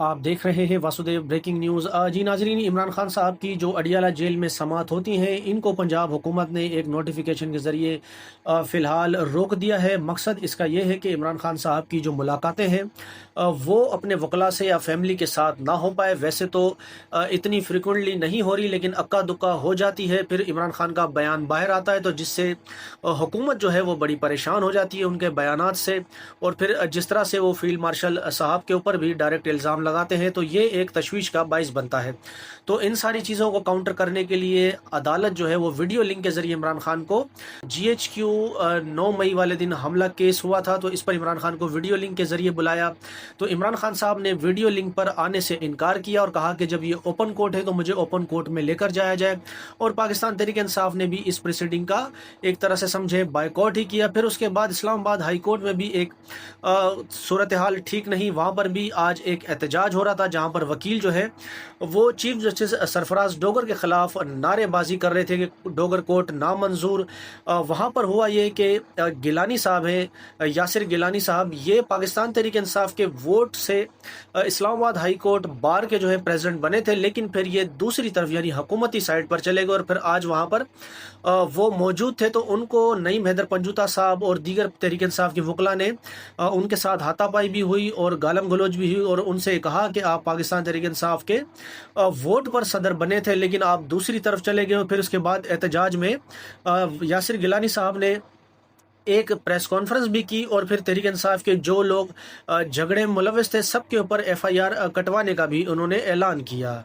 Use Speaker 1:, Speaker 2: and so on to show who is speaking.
Speaker 1: آپ دیکھ رہے ہیں واسودیو بریکنگ نیوز۔ جی ناظرین، عمران خان صاحب کی جو اڈیالہ جیل میں سماعت ہوتی ہیں، ان کو پنجاب حکومت نے ایک نوٹیفیکیشن کے ذریعے فی الحال روک دیا ہے۔ مقصد اس کا یہ ہے کہ عمران خان صاحب کی جو ملاقاتیں ہیں وہ اپنے وکلاء سے یا فیملی کے ساتھ نہ ہو پائے۔ ویسے تو اتنی فریکوینٹلی نہیں ہو رہی، لیکن اکا دکا ہو جاتی ہے، پھر عمران خان کا بیان باہر آتا ہے تو جس سے حکومت جو ہے وہ بڑی پریشان ہو جاتی ہے ان کے بیانات سے، اور پھر جس طرح سے وہ فیلڈ مارشل صاحب کے اوپر بھی ڈائریکٹ الزام لگاتے ہیں تو یہ ایک تشویش کا باعث بنتا ہے۔ تو ان ساری چیزوں کو کاؤنٹر کرنے کے لیے عدالت جو ہے وہ ویڈیو لنک کے ذریعے عمران خان کو GHQ 9 مئی والے دن حملہ کیس ہوا تھا، تو اس پر عمران خان کو ویڈیو لنک کے ذریعے بلایا۔ تو عمران خان صاحب نے ویڈیو لنک پر آنے سے انکار کیا اور کہا کہ جب یہ اوپن کورٹ ہے تو مجھے اوپن کورٹ میں لے کر جایا جائے، اور پاکستان تحریک انصاف نے بھی اس پریسیڈنگ کا ایک طرح سے سمجھے بائیکاٹ ہی کیا۔ پھر اس کے بعد اسلام آباد ہائی کورٹ میں بھی ایک صورتحال ٹھیک نہیں، وہاں پر بھی آج ایک احتجاج ہو رہا تھا، جہاں پر وکیل جو ہے وہ چیف جسٹس سرفراز ڈوگر کے خلاف نعرے بازی کر رہے تھے کہ ڈوگر کوٹ نامنظور۔ وہاں پر ہوا یہ کہ گیلانی صاحب ہیں، یاسر گیلانی صاحب، یہ پاکستان تحریک انصاف کے ووٹ سے اسلام آباد ہائی کورٹ بار کے جو ہے پریزیڈنٹ بنے تھے، لیکن پھر یہ دوسری طرف یعنی حکومتی سائٹ پر چلے گئے، اور پھر آج وہاں پر وہ موجود تھے تو ان کو نعیم حیدر پنجوتا صاحب اور دیگر تحریک انصاف کے وکلاء نے ان کے ساتھ ہاتھا پائی بھی ہوئی اور گالم گلوچ بھی ہوئی، اور ان سے کہا کہ آپ پاکستان تحریک انصاف کے ووٹ پر صدر بنے تھے لیکن آپ دوسری طرف چلے گئے۔ پھر اس کے بعد احتجاج میں یاسر گیلانی صاحب نے ایک پریس کانفرنس بھی کی، اور پھر تحریک انصاف کے جو لوگ جھگڑے میں ملوث تھے سب کے اوپر FIR کٹوانے کا بھی انہوں نے اعلان کیا۔